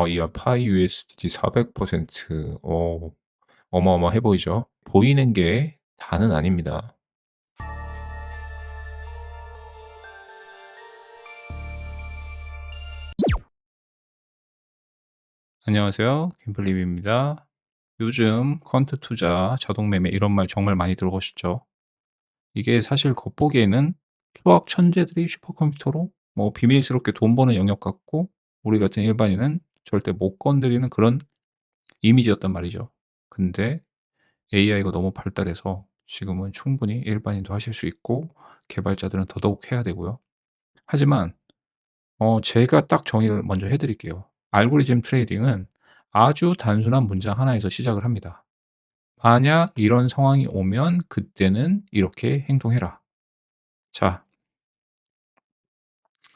이 파이 USDT 400%. 어마어마해 보이죠? 보이는 게 다는 아닙니다. 안녕하세요. 김블림입니다. 요즘 퀀트 투자, 자동 매매 이런 말 정말 많이 들어보셨죠? 이게 사실 겉보기에는 수학 천재들이 슈퍼컴퓨터로 비밀스럽게 돈 버는 영역 같고, 우리 같은 일반인은 절대 못 건드리는 그런 이미지였단 말이죠. 근데 AI가 너무 발달해서 지금은 충분히 일반인도 하실 수 있고, 개발자들은 더더욱 해야 되고요. 하지만 제가 딱 정의를 먼저 해 드릴게요. 알고리즘 트레이딩은 아주 단순한 문장 하나에서 시작을 합니다. "만약 이런 상황이 오면 그때는 이렇게 행동해라." 자,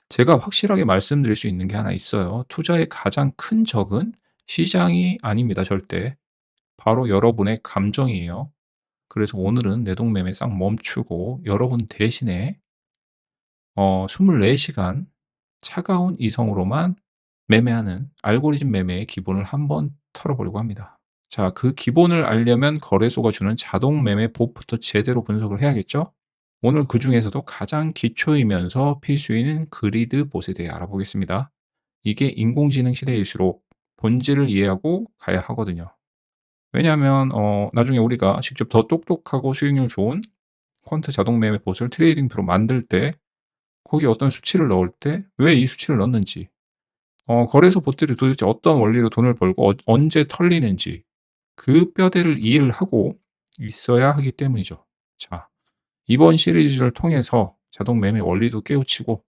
제가 확실하게 말씀드릴 수 있는 게 하나 있어요. 투자의 가장 큰 적은 시장이 아닙니다, 절대. 바로 여러분의 감정이에요. 그래서 오늘은 내동매매 싹 멈추고 여러분 대신에 24시간 시간 차가운 이성으로만 매매하는 알고리즘 매매의 기본을 한번 털어보려고 합니다. 자, 그 기본을 알려면 거래소가 주는 자동 매매 봇부터 제대로 분석을 해야겠죠? 오늘 그중에서도 가장 기초이면서 필수인 그리드 봇에 대해 알아보겠습니다. 이게 인공지능 시대일수록 본질을 이해하고 가야 하거든요. 왜냐하면 나중에 우리가 직접 더 똑똑하고 수익률 좋은 퀀트 자동 매매 봇을 트레이딩 프로 만들 때 거기에 어떤 수치를 넣을 때 왜 이 수치를 넣는지, 거래소 봇들이 도대체 어떤 원리로 돈을 벌고 언제 털리는지 그 뼈대를 이해를 하고 있어야 하기 때문이죠. 자, 이번 시리즈를 통해서 자동 매매 원리도 깨우치고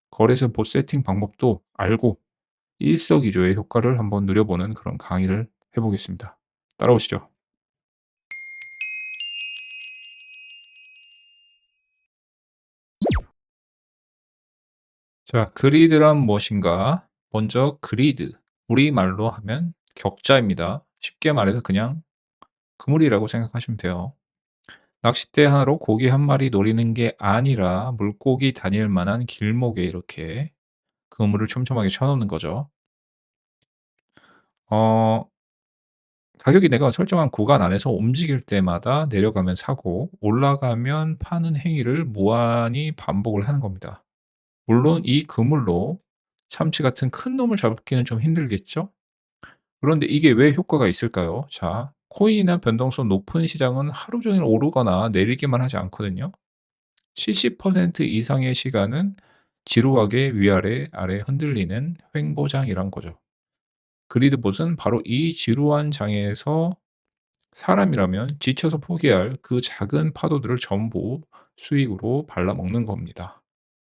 거래소 봇 세팅 방법도 알고 일석이조의 효과를 한번 누려보는 그런 강의를 해보겠습니다. 따라오시죠. 자, 그리드란 무엇인가? 먼저 그리드, 우리말로 하면 격자입니다. 쉽게 말해서 그냥 그물이라고 생각하시면 돼요. 낚싯대 하나로 고기 한 마리 노리는 게 아니라 물고기 다닐 만한 길목에 이렇게 그물을 촘촘하게 쳐 놓는 거죠. 어 가격이 내가 설정한 구간 안에서 움직일 때마다 내려가면 사고 올라가면 파는 행위를 무한히 반복을 하는 겁니다. 물론 이 그물로 참치 같은 큰 놈을 잡기는 좀 힘들겠죠? 그런데 이게 왜 효과가 있을까요? 자, 코인이나 변동성 높은 시장은 하루 종일 오르거나 내리기만 하지 않거든요. 70% 이상의 시간은 지루하게 위아래 아래 흔들리는 횡보장이란 거죠. 그리드봇은 바로 이 지루한 장에서 사람이라면 지쳐서 포기할 그 작은 파도들을 전부 수익으로 발라먹는 겁니다.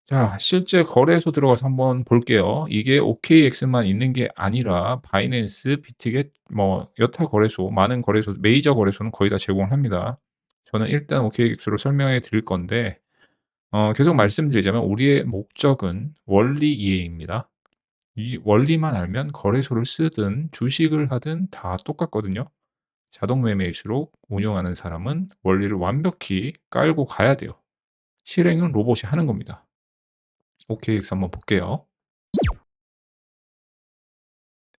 자, 실제 거래소 들어가서 한번 볼게요. 이게 OKX만 있는 게 아니라 바이낸스, 비트겟, 여타 거래소, 많은 거래소, 메이저 거래소는 거의 다 제공합니다. 저는 일단 OKX로 설명해 드릴 건데, 계속 말씀드리자면 우리의 목적은 원리 이해입니다. 이 원리만 알면 거래소를 쓰든 주식을 하든 다 똑같거든요. 자동 매매일수록 운영하는 사람은 원리를 완벽히 깔고 가야 돼요. 실행은 로봇이 하는 겁니다. OKX 한번 볼게요.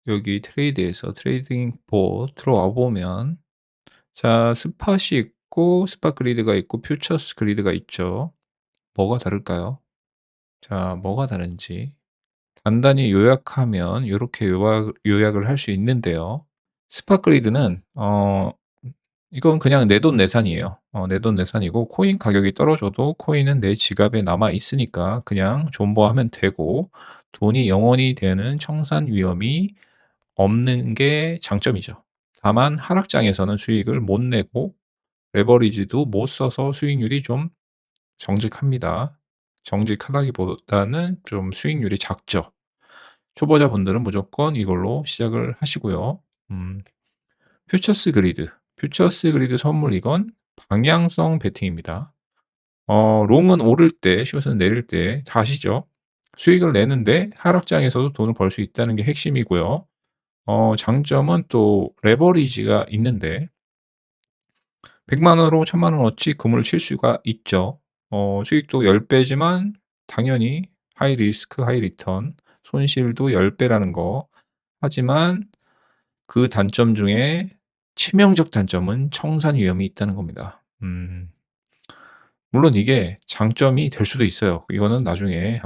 여기 트레이드에서 트레이딩 보 들어와 보면, 자, 스팟이 있고 스팟 그리드가 있고 퓨처스 그리드가 있죠. 뭐가 다를까요? 자, 뭐가 다른지 간단히 요약하면 요렇게 요약을 할 수 있는데요. 스팟 그리드는 이건 그냥 내돈내산이에요. 내돈내산이고 코인 가격이 떨어져도 코인은 내 지갑에 남아 있으니까 그냥 존버하면 되고 돈이 영원히 되는 청산 위험이 없는 게 장점이죠. 다만 하락장에서는 수익을 못 내고 레버리지도 못 써서 수익률이 좀 정직합니다. 정직하다기보다는 좀 수익률이 작죠. 초보자분들은 무조건 이걸로 시작을 하시고요. 음 퓨처스 그리드. 퓨처스 그리드 선물 이건 방향성 베팅입니다. 롱은 오를 때 숏은 내릴 때 다 아시죠? 수익을 내는데 하락장에서도 돈을 벌 수 있다는 게 핵심이고요. 장점은 또 레버리지가 있는데 100만 원으로 1000만 원어치 그물을 칠 수가 있죠. 수익도 10 배지만 당연히 하이 리스크 하이 리턴, 손실도 10 배라는 거 하지만 그 단점 중에 치명적 단점은 청산 위험이 있다는 겁니다. 물론 이게 장점이 될 수도 있어요. 이거는 나중에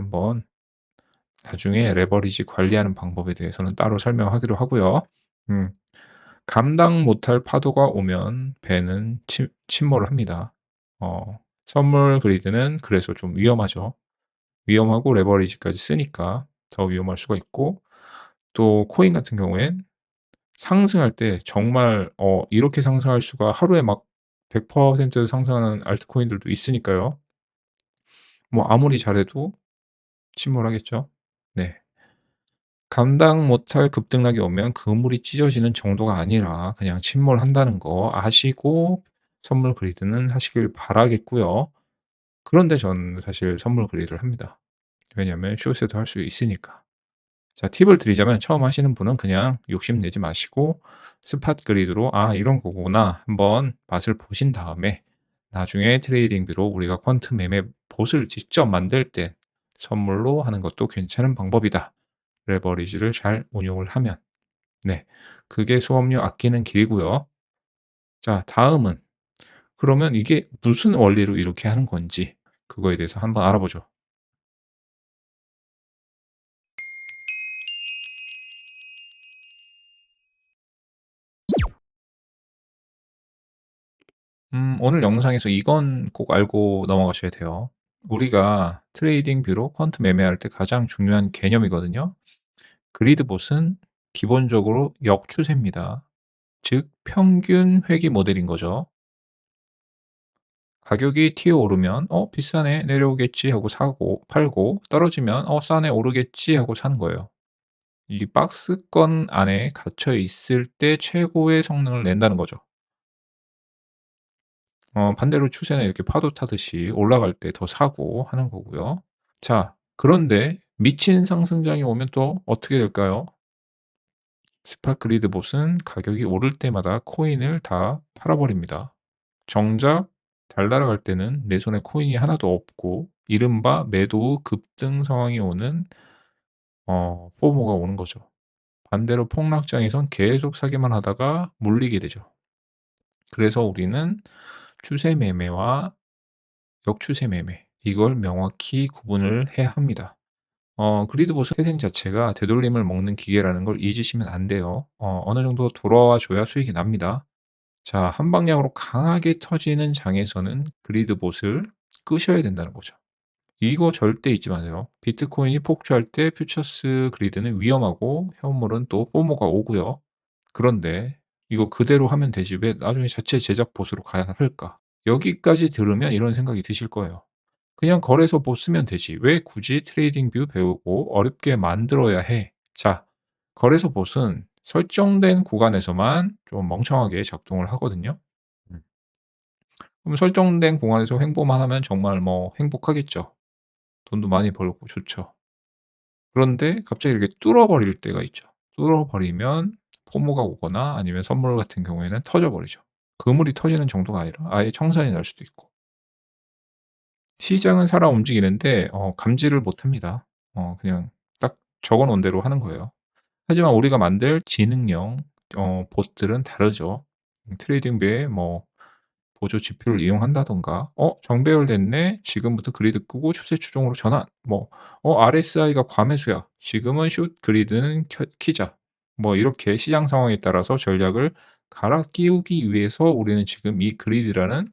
레버리지 관리하는 방법에 대해서는 따로 설명하기로 하고요. 음 감당 못할 파도가 오면 배는 침몰을 합니다. 선물 그리드는 그래서 좀 위험하죠. 위험하고 레버리지까지 쓰니까 더 위험할 수가 있고, 또 코인 같은 경우엔 상승할 때 정말 이렇게 상승할 수가, 하루에 막 100% 상승하는 알트코인들도 있으니까요. 뭐 아무리 잘해도 침몰하겠죠. 네. 감당 못할 급등락이 오면 그물이 찢어지는 정도가 아니라 그냥 침몰한다는 거 아시고 선물 그리드는 하시길 바라겠고요. 그런데 저는 사실 선물 그리드를 합니다. 왜냐하면 숏에도 할 수 있으니까. 자, 팁을 드리자면 처음 하시는 분은 그냥 욕심내지 마시고 스팟 그리드로 '아 이런 거구나.' 한번 맛을 보신 다음에 나중에 트레이딩비로 우리가 퀀트 매매 봇을 직접 만들 때 선물로 하는 것도 괜찮은 방법이다. 레버리지를 잘 운용을 하면. 네. 그게 수업료 아끼는 길이고요. 자, 다음은 그러면 이게 무슨 원리로 이렇게 하는 건지 그거에 대해서 한번 알아보죠. 오늘 영상에서 이건 꼭 알고 넘어가셔야 돼요. 우리가 트레이딩 뷰로 퀀트 매매할 때 가장 중요한 개념이거든요. 그리드봇은 기본적으로 역추세입니다. 즉 평균 회귀 모델인 거죠. 가격이 튀어오르면 '비싸네. 내려오겠지.' 하고 사고 팔고, 떨어지면 '싸네. 오르겠지.' 하고 사는 거예요. 이 박스권 안에 갇혀 있을 때 최고의 성능을 낸다는 거죠. 반대로 추세는 이렇게 파도 타듯이 올라갈 때 더 사고 하는 거고요. 자, 그런데 미친 상승장이 오면 또 어떻게 될까요? 스파크리드봇은 가격이 오를 때마다 코인을 다 팔아버립니다. 정작 잘 날아갈 때는 내 손에 코인이 하나도 없고 이른바 매도 급등 상황이 오는 포모가 오는 거죠. 반대로 폭락장에선 계속 사기만 하다가 물리게 되죠. 그래서 우리는 추세 매매와 역추세 매매, 이걸 명확히 구분을 해야 합니다. 그리드 보수 태생 자체가 되돌림을 먹는 기계라는 걸 잊으시면 안 돼요. 어느 정도 돌아와 줘야 수익이 납니다. 자, 한 방향으로 강하게 터지는 장에서는 그리드봇을 끄셔야 된다는 거죠. 이거 절대 잊지 마세요. 비트코인이 폭주할 때 퓨처스 그리드는 위험하고 현물은 또 포모가 오고요. 그런데 이거 그대로 하면 되지 왜 나중에 자체 제작 봇으로 가야 할까? 여기까지 들으면 이런 생각이 드실 거예요. 그냥 거래소 봇 쓰면 되지. 왜 굳이 트레이딩 뷰 배우고 어렵게 만들어야 해? 자, 거래소 봇은 설정된 구간에서만 좀 멍청하게 작동을 하거든요. 음. 그럼 설정된 공간에서 횡보만 하면 정말 뭐 행복하겠죠. 돈도 많이 벌고 좋죠. 그런데 갑자기 이렇게 뚫어버릴 때가 있죠. 뚫어버리면 포모가 오거나 아니면 선물 같은 경우에는 터져버리죠. 그물이 터지는 정도가 아니라 아예 청산이 날 수도 있고. 시장은 살아 움직이는데 감지를 못합니다. 그냥 딱 적어 놓은 대로 하는 거예요. 하지만 우리가 만들 지능형 봇들은 다르죠. 트레이딩비에 뭐 보조 지표를 이용한다든가 정배열됐네. 지금부터 그리드 끄고 추세 추종으로 전환." 뭐 "RSI가 과매수야. 지금은 숏 그리드는 키자." 뭐 이렇게 시장 상황에 따라서 전략을 갈아 끼우기 위해서 우리는 지금 이 그리드라는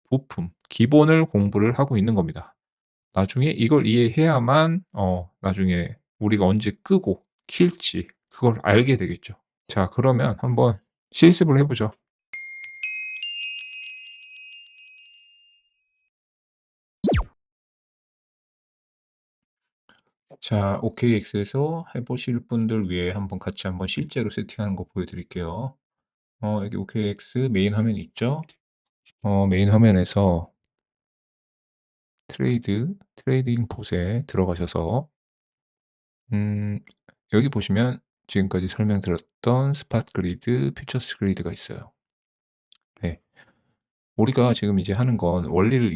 부품, 기본을 공부를 하고 있는 겁니다. 나중에 이걸 이해해야만 나중에 우리가 언제 끄고 킬지 그걸 알게 되겠죠. 자, 그러면 한번 실습을 해 보죠. 자, OKX에서 해 보실 분들 위해 한번 같이 한번 실제로 세팅하는 거 보여 드릴게요. 여기 OKX 메인 화면 있죠? 메인 화면에서 트레이딩 봇에 들어가셔서 음 여기 보시면 지금까지 설명드렸던 스팟 그리드, 퓨처스 그리드가 있어요. 네. 우리가 지금 이제 하는 건 원리를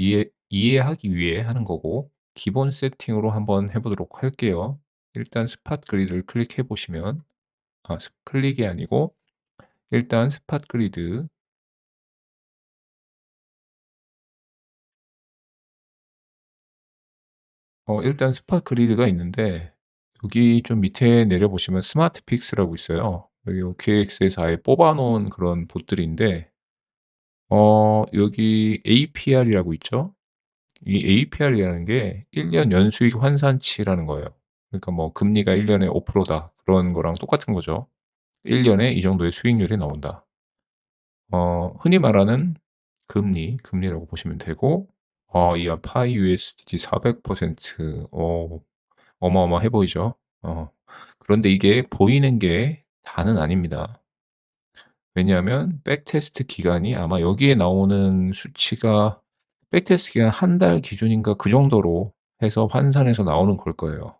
이해하기 위해 하는 거고, 기본 세팅으로 한번 해 보도록 할게요. 일단 스팟 그리드를 클릭해 보시면 클릭이 아니고 일단 스팟 그리드. 일단 스팟 그리드가 있는데 여기 좀 밑에 내려 보시면 스마트 픽스라고 있어요. 여기 OKX에서 아예 뽑아 놓은 그런 봇들인데 여기 APR이라고 있죠. 이 APR이라는 게 1년 연수익 환산치라는 거예요. 그러니까 뭐 금리가 1 년에 5%다 그런 거랑 똑같은 거죠. 1 년에 이 정도의 수익률이 나온다. 흔히 말하는 금리라고 보시면 되고 이 파이 USDT 400%, 어마어마해 보이죠. 어 그런데 이게 보이는 게 다는 아닙니다. 왜냐하면 백테스트 기간이 아마 여기에 나오는 수치가 백테스트 기간 한 달 기준인가 그 정도로 해서 환산해서 나오는 걸 거예요.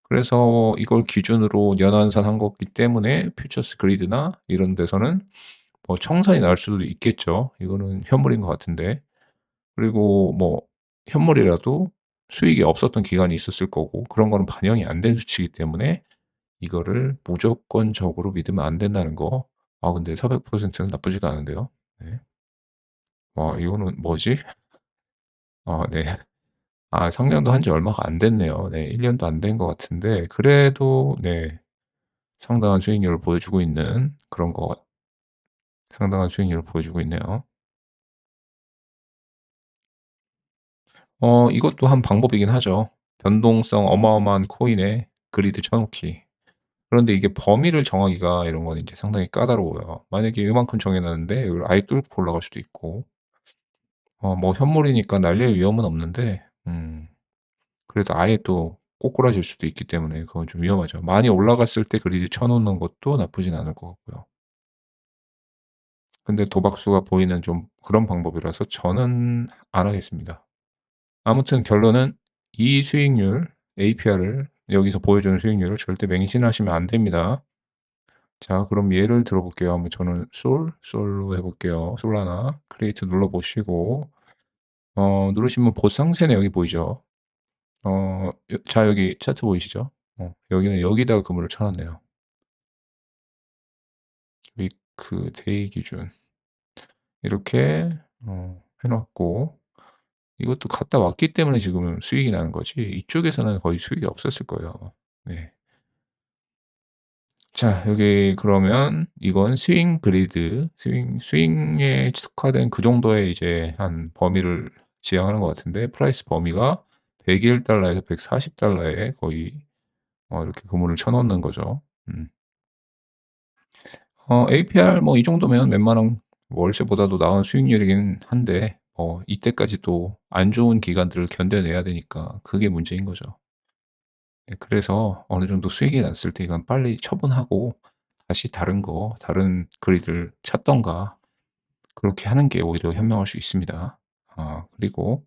그래서 이걸 기준으로 연환산한 거기 때문에 퓨처스 그리드나 이런 데서는 뭐 청산이 날 수도 있겠죠. 이거는 현물인 것 같은데. 그리고 뭐 현물이라도 수익이 없었던 기간이 있었을 거고 그런 거는 반영이 안 된 수치이기 때문에 이거를 무조건적으로 믿으면 안 된다는 거. 근데 400%는 나쁘지가 않은데요. 네. 이거는 뭐지? 네. 상장도 한지 얼마가 안 됐네요. 네. 1 년도 안 된 것 같은데 그래도 네, 상당한 수익률을 보여주고 있는 그런 거 상당한 수익률을 보여주고 있네요. 이것도 한 방법이긴 하죠. 변동성 어마어마한 코인에 그리드 쳐 놓기. 그런데 이게 범위를 정하기가 이런 건 인제 상당히 까다로워요. 만약에 요만큼 정해 놨는데 이걸 아예 뚫고 올라갈 수도 있고 뭐 현물이니까 날릴 위험은 없는데 그래도 아예 또 꼬꾸라질 수도 있기 때문에 그건 좀 위험하죠. 많이 올라갔을 때 그리드 쳐 놓는 것도 나쁘진 않을 것 같고요. 근데 도박수가 보이는 좀 그런 방법이라서 저는 안 하겠습니다. 아무튼 결론은 이 수익률 APR을 여기서 보여주는 수익률을 절대 맹신하시면 안 됩니다. 자 그럼 예를 들어 볼게요. 한번 저는 솔로 해 볼게요. 솔라나 크리에이트 눌러 보시고 누르시면 보상세는 여기 보이죠? 여기 차트 보이시죠? 여기는 여기다가 그물을 쳐 놨네요. 위크 데이 기준 이렇게 해 놨고 이것도 갔다 왔기 때문에 지금 수익이 나는 거지 이쪽에서는 거의 수익이 없었을 거예요. 네. 자 여기 그러면 이건 스윙 그리드 스윙에 특화된 그 정도의 이제 한 범위를 지향하는 것 같은데 프라이스 범위가 101 달러에서 140 달러에 거의 이렇게 그물을 쳐 놓는 거죠. APR 뭐 이 정도면 웬만한 월세보다도 나은 수익률이긴 한데 이때까지 또 안 좋은 기간들을 견뎌내야 되니까 그게 문제인 거죠. 네 그래서 어느 정도 수익이 났을 때 이건 빨리 처분하고 다시 다른 그리드를 찾든가 그렇게 하는 게 오히려 현명할 수 있습니다. 그리고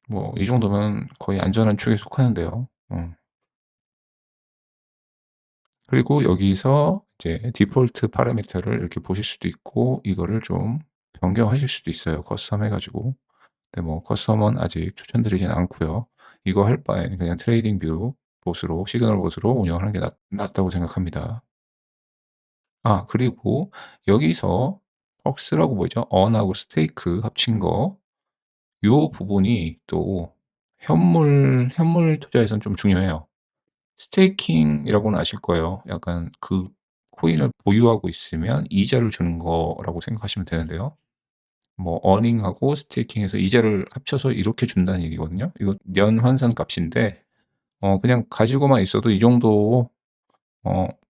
뭐 이 정도면 거의 안전한 축에 속하는데요. 그리고 여기서 이제 디폴트 파라미터를 이렇게 보실 수도 있고 이거를 좀 변경하실 수도 있어요, 커스텀 해 가지고. 근데 뭐 커스텀은 아직 추천드리진 않고요. 이거 할 바에는 그냥 트레이딩 뷰 봇으로 시그널 봇으로 운영하는 게 낫다고 생각합니다. 그리고 여기서 헉스라고 보이죠? 언하고 스테이크 합친 거 요 부분이 또 현물 투자에서는 좀 중요해요. 스테이킹이라고는 아실 거예요. 약간 그 코인을 보유하고 있으면 이자를 주는 거라고 생각하시면 되는데요. 뭐 어닝하고 스테이킹해서 이자를 합쳐서 이렇게 준다는 얘기거든요. 이거 년 환산 값인데 그냥 가지고만 있어도 이 정도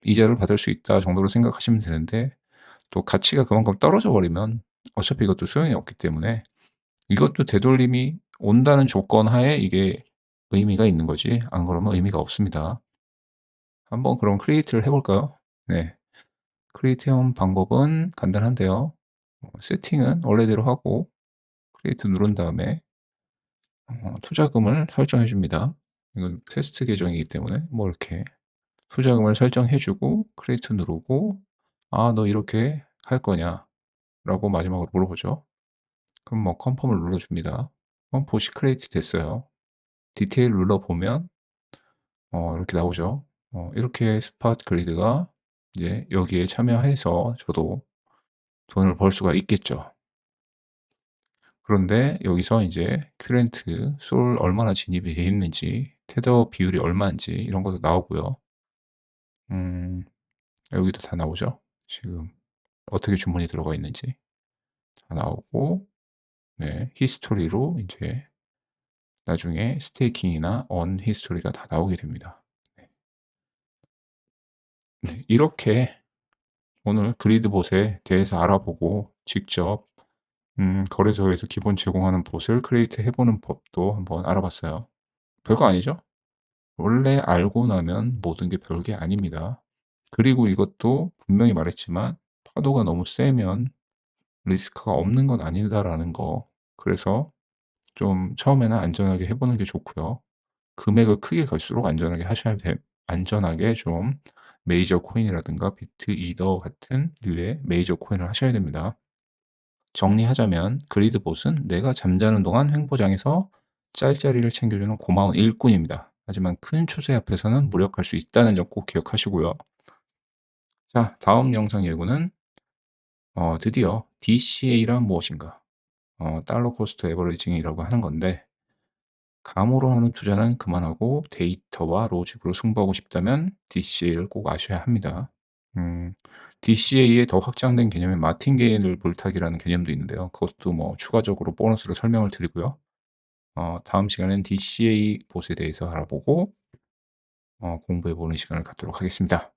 이자를 받을 수 있다 정도로 생각하시면 되는데 또 가치가 그만큼 떨어져 버리면 어차피 이것도 소용이 없기 때문에 이것도 되돌림이 온다는 조건 하에 이게 의미가 있는 거지 안 그러면 의미가 없습니다. 한번 그럼 크리에이트를 해 볼까요? 네. 크리에이트 한 방법은 간단한데요. 세팅은 원래대로 하고 크리에이트 누른 다음에 투자금을 설정해 줍니다. 이건 테스트 계정이기 때문에 뭐 이렇게 투자금을 설정해 주고 크리에이트 누르고 "아 너 이렇게 할 거냐?"라고 마지막으로 물어보죠. 그럼 뭐 컨펌을 눌러 줍니다. 봇이 크리에이트 됐어요. 디테일 눌러 보면 이렇게 나오죠. 이렇게 스팟 그리드가 이제 여기에 참여해서 저도 돈을 벌 수가 있겠죠. 그런데 여기서 이제 큐렌트, 솔 얼마나 진입이 돼 있는지, 테더 비율이 얼마인지 이런 것도 나오고요. 음 여기도 다 나오죠. 지금 어떻게 주문이 들어가 있는지 다 나오고, 네, 히스토리로 이제 나중에 스테이킹이나 언 히스토리가 다 나오게 됩니다. 네. 네. 이렇게 오늘 그리드봇에 대해서 알아보고 직접 거래소에서 기본 제공하는 봇을 크리에이트 해 보는 법도 한번 알아봤어요. 별거 아니죠? 원래 알고 나면 모든 게 별게 아닙니다. 그리고 이것도 분명히 말했지만 파도가 너무 세면 리스크가 없는 건 아니다라는 거. 그래서 좀 처음에는 안전하게 해 보는 게 좋고요. 금액을 크게 갈수록 안전하게 하셔야 돼, 안전하게 좀 메이저 코인이라든가 비트, 이더 같은 류의 메이저 코인을 하셔야 됩니다. 정리하자면 그리드봇은 내가 잠자는 동안 횡보장에서 짤짤이를 챙겨주는 고마운 일꾼입니다. 하지만 큰 추세 앞에서는 무력할 수 있다는 점 꼭 기억하시고요. 자, 다음 영상 예고는 드디어 DCA란 무엇인가, 달러 코스트 에버리징이라고 하는 건데, 감으로 하는 투자는 그만하고 데이터와 로직으로 승부하고 싶다면 DCA를 꼭 아셔야 합니다. DCA의 더 확장된 개념의 마틴게인을 물타기라는 개념도 있는데요. 그것도 뭐 추가적으로 보너스로 설명을 드리고요. 다음 시간엔 DCA 봇에 대해서 알아보고 공부해 보는 시간을 갖도록 하겠습니다.